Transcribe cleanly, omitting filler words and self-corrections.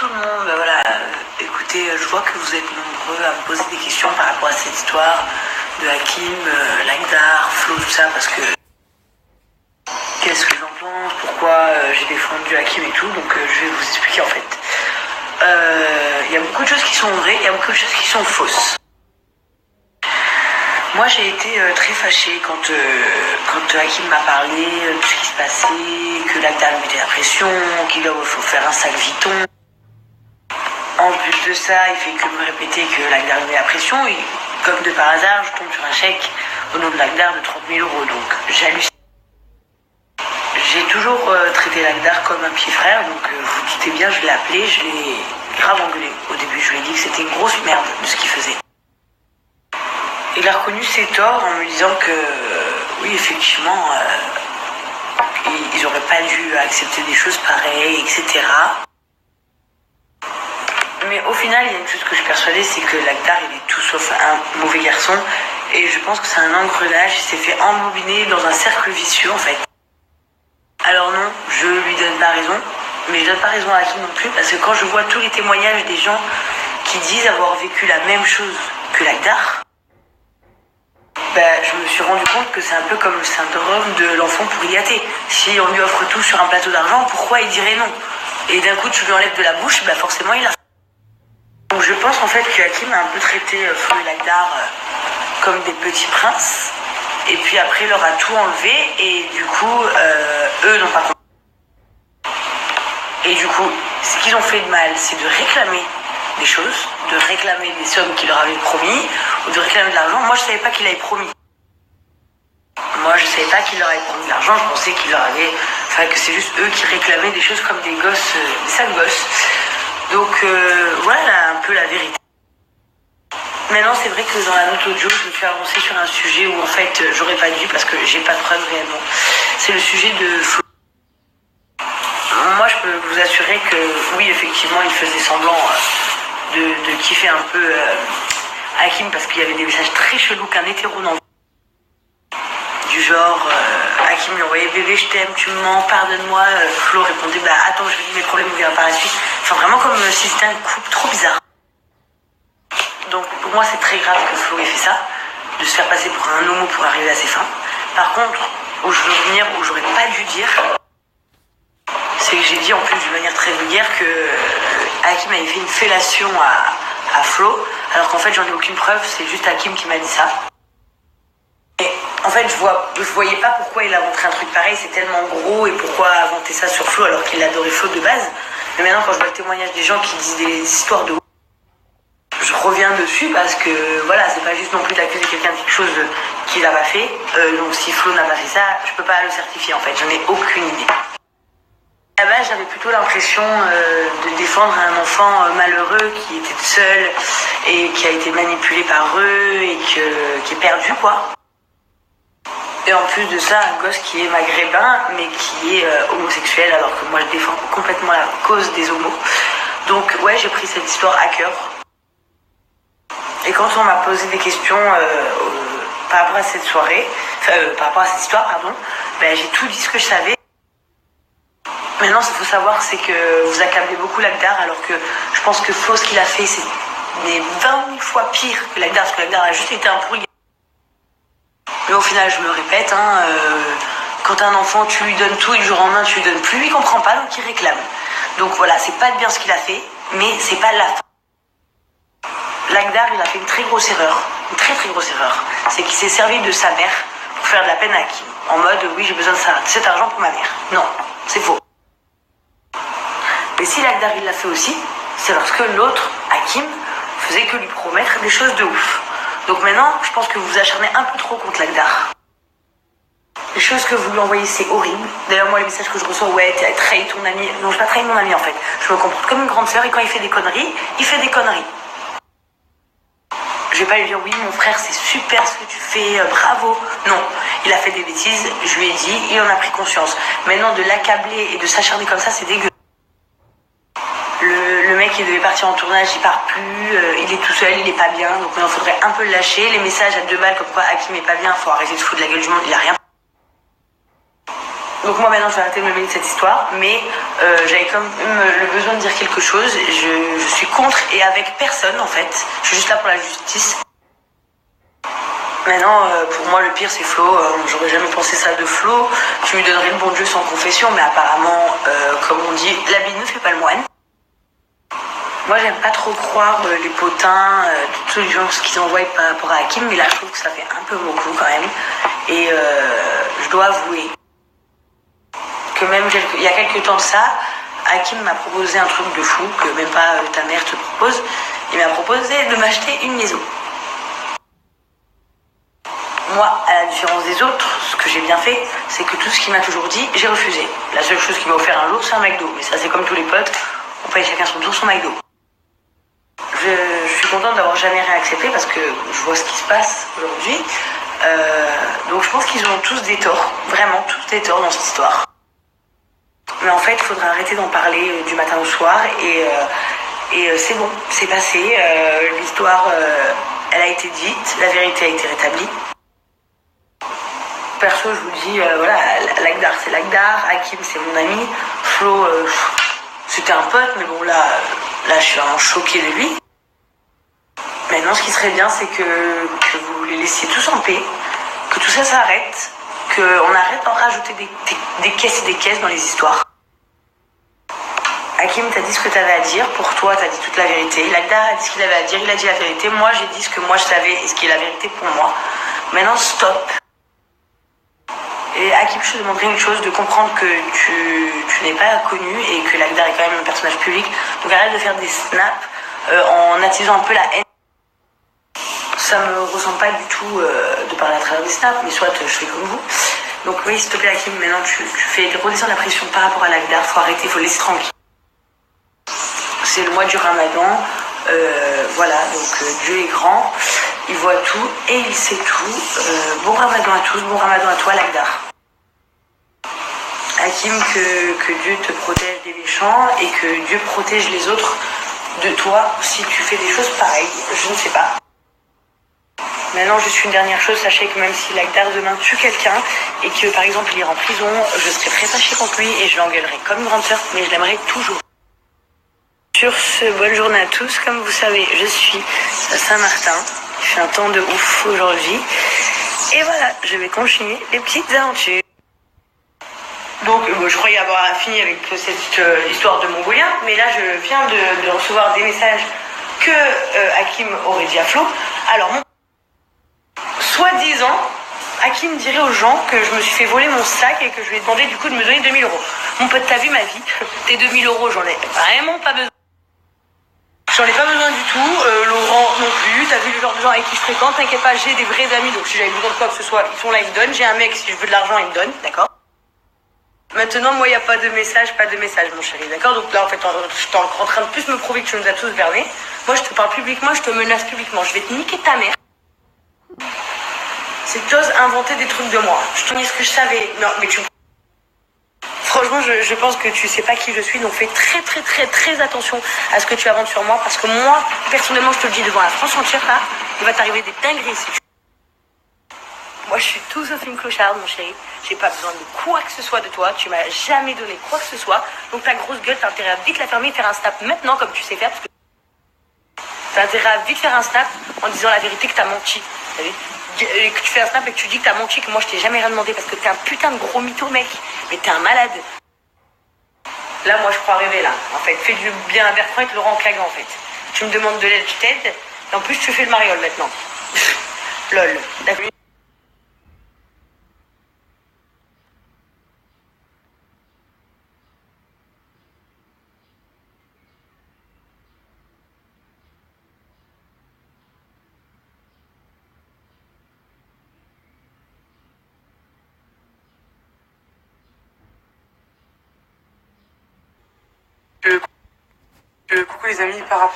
tout le monde. Voilà, écoutez, je vois que vous êtes nombreux à me poser des questions par rapport à cette histoire de Hakim, Lagdar, Flo, tout ça, parce que qu'est-ce que j'en pense, pourquoi j'ai défendu Hakim et tout, donc je vais vous expliquer en fait. Il y a beaucoup de choses qui sont vraies, il y a beaucoup de choses qui sont fausses. Moi j'ai été très fâchée quand Hakim m'a parlé de ce qui se passait, que Lagdar lui mettait la pression, qu'il faut faire un sac Vuitton. En plus de ça, il fait que me répéter que Lagdar lui met la pression, et comme de par hasard, je tombe sur un chèque au nom de Lagdar de 30 000 €, donc j'hallucine. J'ai toujours traité Lagdar comme un petit frère, donc vous doutez bien, je l'ai appelé, je l'ai grave engueulé. Au début, je lui ai dit que c'était une grosse merde de ce qu'il faisait. Il a reconnu ses torts en me disant que, oui, effectivement, ils n'auraient pas dû accepter des choses pareilles, etc. Mais au final, il y a une chose que je suis persuadée, c'est que Lagdar, il est tout sauf un mauvais garçon. Et je pense que c'est un engrenage, il s'est fait embobiner dans un cercle vicieux, en fait. Alors non, je lui donne pas raison, mais je donne pas raison à Hakim non plus, parce que quand je vois tous les témoignages des gens qui disent avoir vécu la même chose que Lagdar, je me suis rendu compte que c'est un peu comme le syndrome de l'enfant pourri gâté. Si on lui offre tout sur un plateau d'argent, pourquoi il dirait non? Et d'un coup tu lui enlèves de la bouche, forcément il a. Donc je pense en fait que Hakim a un peu traité Flo et Lagdar comme des petits princes, et puis après il leur a tout enlevé, et du coup eux n'ont pas compris. Et du coup, ce qu'ils ont fait de mal, c'est de réclamer des choses, de réclamer des sommes qu'il leur avait promis, ou de réclamer de l'argent. Moi je savais pas qu'il avait promis. Moi je savais pas qu'il leur avait promis de l'argent, je pensais qu'il leur avait. Enfin que c'est juste eux qui réclamaient des choses comme des gosses, des sales gosses. Donc voilà un peu la vérité. Maintenant c'est vrai que dans la note audio, je me suis avancée sur un sujet où en fait j'aurais pas dû parce que j'ai pas de preuves réellement. C'est le sujet de Flo. Moi je peux vous assurer que oui effectivement il faisait semblant de kiffer un peu Hakim parce qu'il y avait des messages très chelous qu'un hétéro n'envoie. Du genre Hakim lui envoyait bébé je t'aime, tu me mens, pardonne-moi. Flo répondait attends je vais dire mes problèmes on verra par la suite. Enfin vraiment comme si c'était un couple trop bizarre. Donc pour moi c'est très grave que Flo ait fait ça, de se faire passer pour un homo pour arriver à ses fins. Par contre, où je veux venir, où j'aurais pas dû dire, c'est que j'ai dit en plus d'une manière très vulgaire que Hakim avait fait une fellation à Flo, alors qu'en fait j'en ai aucune preuve, c'est juste Hakim qui m'a dit ça. Et en fait je voyais pas pourquoi il a montré un truc pareil, c'est tellement gros, et pourquoi inventer ça sur Flo alors qu'il adorait Flo de base. Mais maintenant quand je vois le témoignage des gens qui disent des histoires de je reviens dessus parce que voilà, c'est pas juste non plus d'accuser quelqu'un de quelque chose qu'il n'a pas fait. Donc si Flo n'a pas fait ça, je peux pas le certifier en fait, j'en ai aucune idée. À la base, j'avais plutôt l'impression de défendre un enfant malheureux qui était seul et qui a été manipulé par eux et qui est perdu quoi. Et en plus de ça, un gosse qui est maghrébin mais qui est homosexuel alors que moi je défends complètement la cause des homos. Donc ouais, j'ai pris cette histoire à cœur. Et quand on m'a posé des questions par rapport à cette soirée, par rapport à cette histoire, pardon, j'ai tout dit ce que je savais. Maintenant, ce qu'il faut savoir, c'est que vous accablez beaucoup Lagdar, alors que je pense que Flo, ce qu'il a fait, c'est des 20 000 fois pire que Lagdar, parce que Lagdar a juste été un pourri. Mais au final, je me répète, quand un enfant, tu lui donnes tout et du jour au lendemain, tu lui donnes plus, il comprend pas, donc il réclame. Donc voilà, c'est pas bien ce qu'il a fait, mais c'est pas la fin. Lagdar, il a fait une très grosse erreur, c'est qu'il s'est servi de sa mère pour faire de la peine à Hakim, en mode oui j'ai besoin de cet argent pour ma mère. Non, c'est faux. Mais si Lagdar il l'a fait aussi, c'est parce que l'autre, Hakim, faisait que lui promettre des choses de ouf. Donc maintenant, je pense que vous vous acharnez un peu trop contre Lagdar. Les choses que vous lui envoyez, c'est horrible. D'ailleurs, moi, les messages que je reçois, ouais, t'as trahi ton ami. Non, je n'ai pas trahi mon ami en fait. Je me comporte comme une grande sœur et quand il fait des conneries, il fait des conneries. Je vais pas lui dire oui mon frère c'est super ce que tu fais, bravo. Non, il a fait des bêtises, je lui ai dit, il en a pris conscience. Maintenant de l'accabler et de s'acharner comme ça c'est dégueu. Le mec il devait partir en tournage, il part plus, il est tout seul, il est pas bien, donc il faudrait un peu le lâcher. Les messages à 2 balles comme quoi Hakim est pas bien, faut arrêter de se foutre de la gueule du monde, il a rien. Donc moi maintenant je vais arrêter de me mêler de cette histoire, mais j'avais quand même le besoin de dire quelque chose. Je suis contre et avec personne en fait. Je suis juste là pour la justice. Maintenant, pour moi, le pire, c'est Flo. J'aurais jamais pensé ça de Flo. Tu lui donnerais le bon Dieu sans confession, mais apparemment, comme on dit, l'habit ne fait pas le moine. Moi, j'aime pas trop croire les potins, toutes les gens ce qu'ils envoient par rapport à Hakim, mais là, je trouve que ça fait un peu beaucoup quand même. Et je dois avouer que même il y a quelques temps de ça, Hakim m'a proposé un truc de fou que même pas ta mère te propose. Il m'a proposé de m'acheter une maison. Moi, à la différence des autres, ce que j'ai bien fait, c'est que tout ce qu'il m'a toujours dit, j'ai refusé. La seule chose qu'il m'a offert un jour, c'est un McDo. Mais ça, c'est comme tous les potes, on paye chacun son tour son McDo. Je suis contente d'avoir jamais rien accepté parce que je vois ce qui se passe aujourd'hui. Donc je pense qu'ils ont tous des torts, vraiment tous des torts dans cette histoire. Mais en fait, il faudra arrêter d'en parler du matin au soir et c'est bon, c'est passé. L'histoire, elle a été dite, la vérité a été rétablie. Perso, je vous dis, voilà, Lakdar c'est Lakdar, Hakim c'est mon ami, Flo c'était un pote, mais bon là je suis vraiment choquée de lui. Maintenant, ce qui serait bien, c'est que vous les laissiez tous en paix, que tout ça s'arrête, qu'on arrête d'en rajouter des caisses et des caisses dans les histoires. Hakim, t'as dit ce que t'avais à dire, pour toi, t'as dit toute la vérité. Lakdar a dit ce qu'il avait à dire, il a dit la vérité. Moi, j'ai dit ce que moi je savais et ce qui est la vérité pour moi. Maintenant, stop. Et Hakim, je te demanderais une chose, de comprendre que tu n'es pas connu et que Lakdar est quand même un personnage public. Donc arrête de faire des snaps en attisant un peu la haine. Ça me ressemble pas du tout de parler à travers des snaps, mais soit je fais comme vous. Donc oui, s'il te plaît Hakim, maintenant tu fais redescendre la pression par rapport à Lakdar, faut arrêter, faut le laisser tranquille. C'est le mois du Ramadan, voilà, donc Dieu est grand, il voit tout et il sait tout. Bon Ramadan à tous, bon Ramadan à toi Lakdar. Hakim, que Dieu te protège des méchants et que Dieu protège les autres de toi si tu fais des choses pareilles, je ne sais pas. Maintenant, juste une dernière chose, sachez que même si Lakdar demain tue quelqu'un et que par exemple il ira en prison, je serai très fâchée contre lui et je l'engueulerai comme une grande sœur, mais je l'aimerai toujours. Sur ce, bonne journée à tous. Comme vous savez, je suis à Saint-Martin. Il fait un temps de ouf aujourd'hui. Et voilà, je vais continuer les petites aventures. Donc, je croyais avoir fini avec cette histoire de Mongolien, mais là, je viens de recevoir des messages que Hakim aurait dit à Flo. Alors, soi-disant, Hakim dirait aux gens que je me suis fait voler mon sac et que je lui ai demandé du coup de me donner 2000 euros. Mon pote, t'as vu ma vie? Tes 2000 euros, j'en ai vraiment pas besoin. J'en ai pas besoin du tout, Laurent non plus, t'as vu le genre de gens avec qui je fréquente, t'inquiète pas, j'ai des vrais amis, donc si j'avais besoin de quoi que ce soit, ils sont là, ils me donnent. J'ai un mec, si je veux de l'argent, il me donne, d'accord? Maintenant, moi, il n'y a pas de message, mon chéri, d'accord? Donc là, en fait, je suis en train de plus me prouver que tu nous as tous bernés. Moi, je te parle publiquement, je te menace publiquement, je vais te niquer ta mère. C'est que tu oses inventer des trucs de moi. Je te dis ce que je savais. Non, mais tu... Franchement, je pense que tu sais pas qui je suis, donc fais très très très très attention à ce que tu inventes sur moi, parce que moi, personnellement, je te le dis devant la France entière, là, il va t'arriver des dingueries si tu... Moi, je suis tout sauf une clocharde, mon chéri. J'ai pas besoin de quoi que ce soit de toi, tu m'as jamais donné quoi que ce soit, donc ta grosse gueule, t'as intérêt à vite la fermer et faire un snap maintenant, comme tu sais faire, parce que t'as intérêt à vite faire un snap en disant la vérité que t'as menti, vous savez, que tu fais un snap et que tu dis que t'as menti, que moi je t'ai jamais rien demandé parce que t'es un putain de gros mytho mec, mais t'es un malade. Là moi je crois rêver là, en fait, fais du bien à Bertrand et te Laurent Clagan en fait. Tu me demandes de l'aide, je t'aide, et en plus tu fais le mariole maintenant. Lol, d'accord. Coucou les amis, par rapport